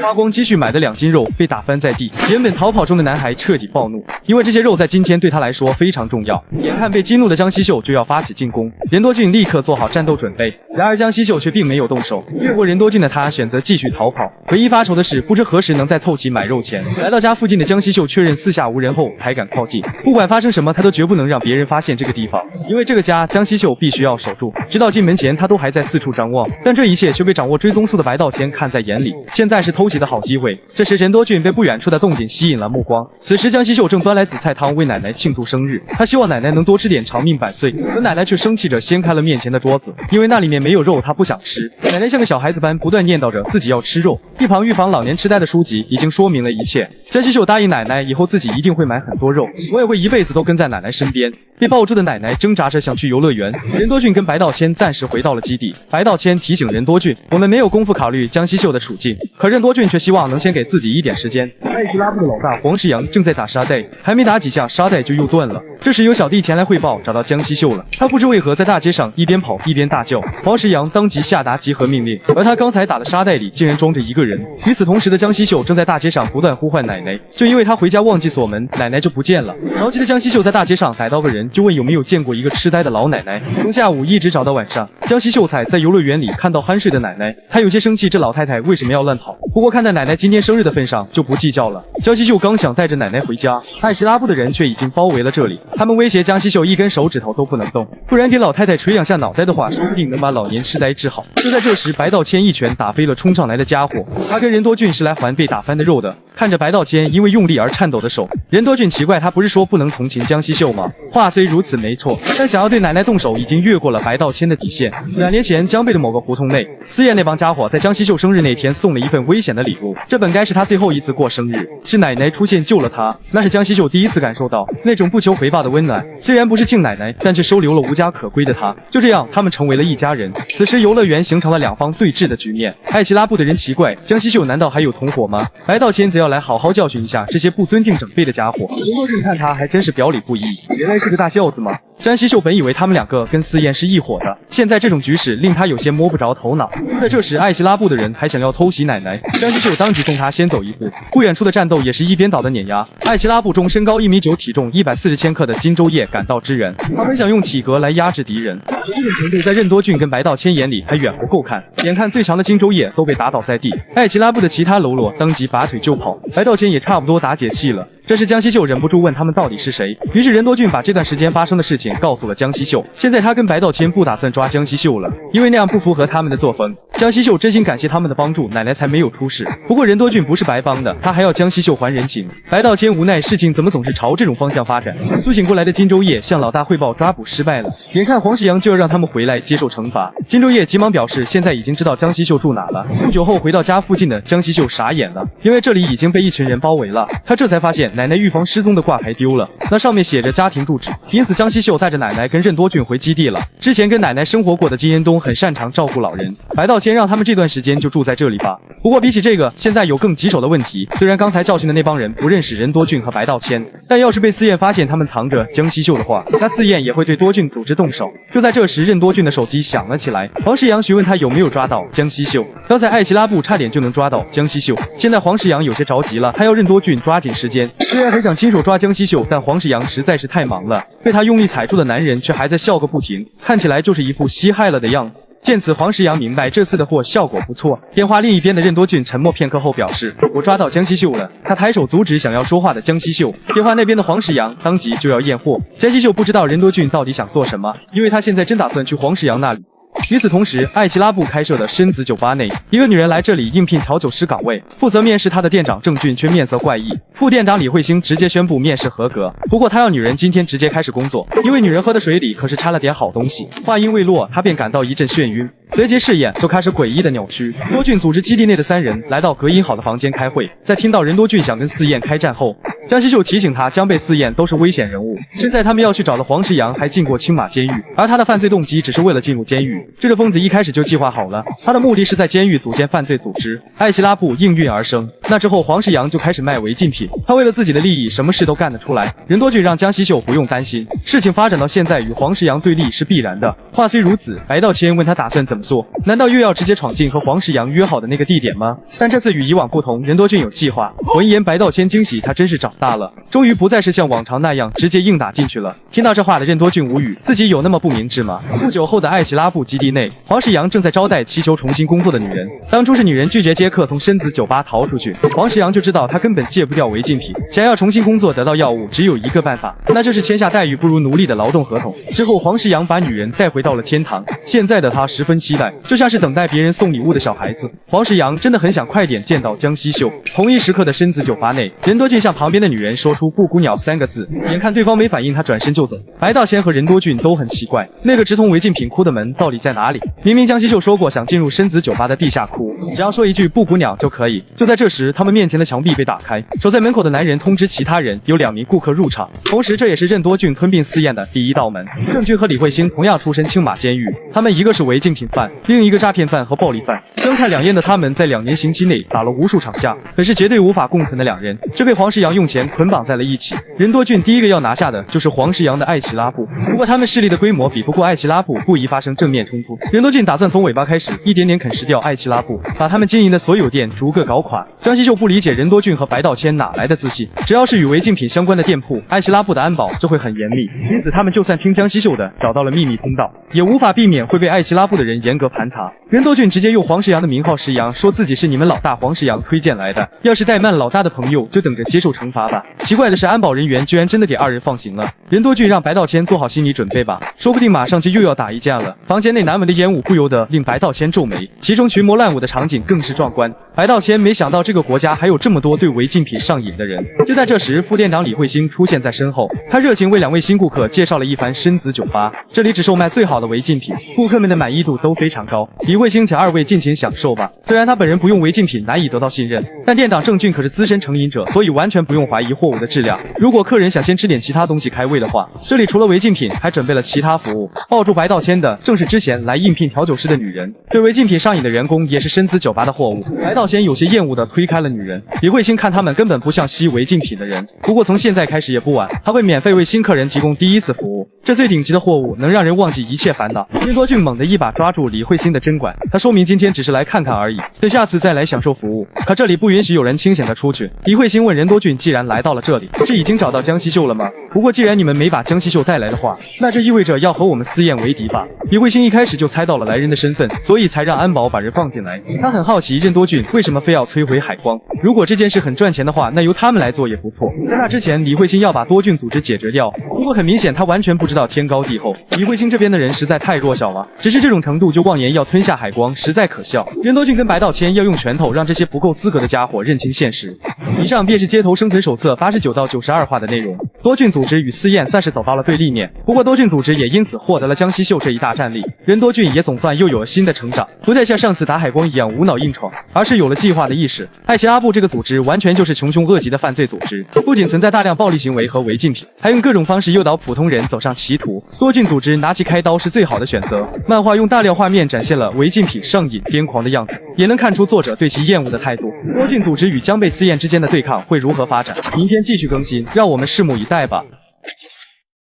花光积蓄买的2斤肉被打翻在地，原本逃跑中的男孩彻底暴怒，因为这些肉在今天对他来说非常重要。眼看被激怒的江西秀就要发起进攻，任多俊立刻做好战斗准备，然而江西秀却并没有动手，越过任多俊的他选择继续逃跑。唯一发愁的是，不知何时能再凑齐买肉钱。来到家附近的江西秀确认四下无人后才敢靠近，不管发生什么，他都绝不能让别人发现这个地方，因为这个家江西秀必须要守住。直到进门前，他都还在四处张望，但这一切却被掌握追踪术的白道谦看在眼里。现在是偷袭的好机会。这时任多俊被不远处的动静吸引了目光，此时江西秀正端来紫菜汤为奶奶庆祝生日，他希望奶奶能多吃点长命百岁，可奶奶却生气着掀开了面前的桌子，因为那里面没有肉，她不想吃。奶奶像个小孩子般不断念叨着自己要吃肉，一旁预防老年痴呆的书籍已经说明了一切。江西秀答应奶奶以后自己一定会买很多肉，我也会一辈子都跟在奶奶身边。被抱住的奶奶挣扎着想去游乐园，任多俊跟白道谦暂时回到了基地。白道谦提醒任多俊，我们没有功夫考虑江西秀的处境，可任多俊却希望能先给自己一点时间。艾希拉部的老大黄世阳正在打沙袋，还没打几下沙袋就又断了。这时有小弟前来汇报，找到江西秀了，他不知为何在大街上一边跑一边大叫，黄世阳当即下达集合命令，而他刚才打的沙袋里竟然装着一个人。与此同时的江西秀正在大街上不断呼唤奶奶，就因为他回家忘记锁门，奶奶就不见了。着急的江西秀在大街上逮到个人，就问有没有见过一个痴呆的老奶奶。从下午一直找到晚上，江西秀才在游乐园里看到酣睡的奶奶，他有些生气这老太太为什么要乱跑，不过看在奶奶今天生日的份上就不计较了。江西秀刚想带着奶奶回家，艾希拉部的人却已经包围了这里，他们威胁江西秀一根手指头都不能动，不然给老太太捶2下脑袋的话，说不定能把老年痴呆治好。就在这时，白道谦一拳打飞了冲上来的家伙，他跟任多俊是来还被打翻的肉的。看着白道谦因为用力而颤抖的手，任多俊奇怪他不是说不能同情江西秀吗？话虽如此没错，但想要对奶奶动手已经越过了白道谦的底线。2年前江贝的某个胡同内，思燕那帮家伙在江西秀生日那天送了一份危险的礼物，这本该是他最后一次过生日，是奶奶出现救了他，那是江西秀第一次感受到那种不求回报的温暖。虽然不是庆奶奶，但却收留了无家可归的他。就这样，他们成为了一家人。此时游乐园形成了2方对峙的局面。艾希拉部的人奇怪，江西秀难道还有同伙吗？白道谦则要来好好教训一下这些不尊敬长辈的家伙。任多俊看他还真是表里不一，原来是个大孝子吗？江西秀本以为他们2个跟思燕是一伙的，现在这种局势令他有些摸不着头脑。就在这时，艾希拉部的人还想要偷袭奶奶，江西秀当即送他先走一步。不远处的战斗也是一边倒的碾压。艾希拉部中身高1米9、体重140千克的金周烨赶到支援，他本想用体格来压制敌人，这种程度在任多俊跟白道谦眼里还远不够看。眼看最强的金周烨都被打倒在地，艾希拉部的其他喽啰当即拔腿就跑，白道谦也差不多打解气了。这时江西秀忍不住问他们到底是谁，于是任多俊把这段时间发生的事情告诉了江西秀。现在他跟白道谦不打算抓江西秀了，因为那样不符合他们的作风。江西秀真心感谢他们的帮助，奶奶才没有出事。不过任多俊不是白帮的，他还要江西秀还人情。白道谦无奈事情怎么总是朝这种方向发展。苏醒过来的金周烨向老大汇报抓捕失败了，眼看黄世阳就要让他们回来接受惩罚，金周烨急忙表示现在已经知道江西秀住哪了。不久后回到家附近的江西秀傻眼了，因为这里已经被一群人包围了，他这才发现奶奶预防失踪的挂牌丢了，那上面写着家庭住址，因此江西秀带着奶奶跟任多俊回基地了。之前跟奶奶生活过的金延东很擅长照顾老人，白道谦让他们这段时间就住在这里吧。不过比起这个，现在有更棘手的问题，虽然刚才教训的那帮人不认识任多俊和白道谦，但要是被思燕发现他们藏着江西秀的话，那思燕也会对多俊组织动手。就在这时，任多俊的手机响了起来，黄世阳询问他有没有抓到江西秀。刚才艾希拉部差点就能抓到江西秀，现在黄世阳有些着急了，他要任多俊抓紧时间。虽然很想亲手抓江西秀，但黄世阳实在是太忙了，被他用力踩住的男人却还在笑个不停，看起来就是一副吸嗨了的样子。见此，黄世阳明白这次的货效果不错。电话另一边的任多俊沉默片刻后表示，我抓到江西秀了。他抬手阻止想要说话的江西秀。电话那边的黄世阳当即就要验货。江西秀不知道任多俊到底想做什么，因为他现在真打算去黄世阳那里。与此同时，艾希拉部开设的深子酒吧内，一个女人来这里应聘调酒师岗位，负责面试她的店长郑俊却面色怪异，副店长李慧星直接宣布面试合格。不过他让女人今天直接开始工作，因为女人喝的水里可是掺了点好东西。话音未落，她便感到一阵眩晕，随即视野就开始诡异的扭曲。多俊组织基地内的3人来到隔音好的房间开会，在听到任多俊想跟思燕开战后，江西秀提醒他江贝思燕都是危险人物，现在他们要去找的黄世阳还进过青马监狱，而他的犯罪动机只是为了进入监狱。这个疯子一开始就计划好了，他的目的是在监狱组建犯罪组织。艾希拉部应运而生，那之后黄世阳就开始卖违禁品，他为了自己的利益，什么事都干得出来。任多俊让江西秀不用担心，事情发展到现在，与黄世阳对立是必然的。话虽如此，白道谦问他打算怎么做？难道又要直接闯进和黄世阳约好的那个地点吗？但这次与以往不同，任多俊有计划。闻言，白道谦惊喜，他真是长大了，终于不再是像往常那样直接硬打进去了。听到这话的任多俊无语，自己有那么不明智吗？不久后的艾希拉布基地内，黄世阳正在招待祈求重新工作的女人。当初是女人拒绝接客，从深子酒吧逃出去，黄世阳就知道他根本戒不掉违禁品，想要重新工作得到药物，只有一个办法，那就是签下待遇不如奴隶的劳动合同。之后，黄世阳把女人带回到了天堂，现在的他十分期待，就像是等待别人送礼物的小孩子。黄世阳真的很想快点见到江西秀。同一时刻的深子酒吧内，任多俊向旁边的女人说出布谷鸟3个字，眼看对方没反应，他转身就走。白道谦和任多俊都很奇怪，那个直通违禁品窟的门到底在哪里？明明江西秀说过想进入深子酒吧的地下窟，只要说一句布谷鸟就可以。就在这时，他们面前的墙壁被打开，守在门口的男人通知其他人有2名顾客入场，同时这也是任多俊吞并私宴的第一道门。郑钧和李慧星同样出身青马监狱，他们一个是违禁品犯，另一个诈骗犯和暴力犯。生态两艳的他们在2年刑期内打了无数场架，可是绝对无法共存的两人，却被黄世阳用钱捆绑在了一起。任多俊第一个要拿下的就是黄世阳的艾奇拉布，不过他们势力的规模比不过艾奇拉布，不宜发生正面冲突。任多俊打算从尾巴开始，一点点啃食掉艾奇拉布，把他们经营的所有店逐个搞垮。江西秀不理解任多俊和白道谦哪来的自信，只要是与违禁品相关的店铺，艾奇拉布的安保就会很严密，因此他们就算听江西秀的，找到了秘密通道，也无法避免会被艾奇拉布的人严格盘查。任多俊直接用黄世阳的名号食阳，说自己是你们老大黄世阳推荐来的，要是怠慢老大的朋友，就等着接受惩罚吧。奇怪的是，安保人员居然真的给2人放行了。任多俊让白道谦做好心理准备吧，说不定马上就又要打一架了。房间内难闻的烟雾不由得令白道谦皱眉，其中群魔乱舞的场景更是壮观。白道谦没想到这个国家还有这么多对违禁品上瘾的人。就在这时，副店长李慧星出现在身后，他热情为2位新顾客介绍了一番深子酒吧，这里只售卖最好的违禁品，顾客们的满意度都非常高。李慧星请2位尽情享受吧。虽然他本人不用违禁品难以得到信任，但店长郑俊可是资深成瘾者，所以完全不用怀疑货物的质量。如果客人想先吃点其他东西开胃的话，这里除了违禁品还准备了其他服务。抱住白道谦的正是之前来应聘调酒师的女人，对违禁品上瘾的员工也是深子酒吧的货物。白道谦有些厌恶地推开了女人。李慧星看他们根本不像吸违禁品的人，不过从现在开始也不晚，他会免费为新客人提供第一次服务，这最顶级的货物能让人忘记一切烦恼。任多俊猛地一把抓住李慧星的针管，他说明今天只是来看看而已，对下次再来享受服务，可这里不允许有人清醒的出去。李慧星问任多俊，既然来到了这里，是已经找到江西秀了吗？不过既然你们没把江西秀带来的话，那这意味着要和我们私宴为敌吧？李慧星一开始就猜到了来人的身份，所以才让安保把人放进来。他很好奇任多俊为什么非要摧毁海光，如果这件事很赚钱的话，那由他们来做也不错。在那之前，李慧星要把多俊组织解决掉，不过很明显他完全不知道天高地厚，李慧星这边的人实在太弱小了，只是这种程度就妄言要吞下海光，实在可笑。任多俊跟白道谦要用拳头让这些不够资格的家伙认清现实。以上便是街头生存手册89到92话的内容。多俊组织与私宴算是走到了对立面，不过多俊组织也因此获得了江西秀这一大战力，任多俊也总算又有了新的成长，不再像上次打海光一样无脑硬闯，而是有了计划的意识。艾奇拉布这个组织完全就是穷凶恶极的犯罪组织，不仅存在大量暴力行为和违禁品，还用各种方式诱导普通人走上歧途。多俊组织拿起开刀是最好的选择。漫画用大量画面展现了违禁品上瘾癫狂的样子，也能看出作者对其厌恶的态度。多俊组织与江贝私宴之间的对抗会如何发展？明天继续更新，让我们拭目以待吧。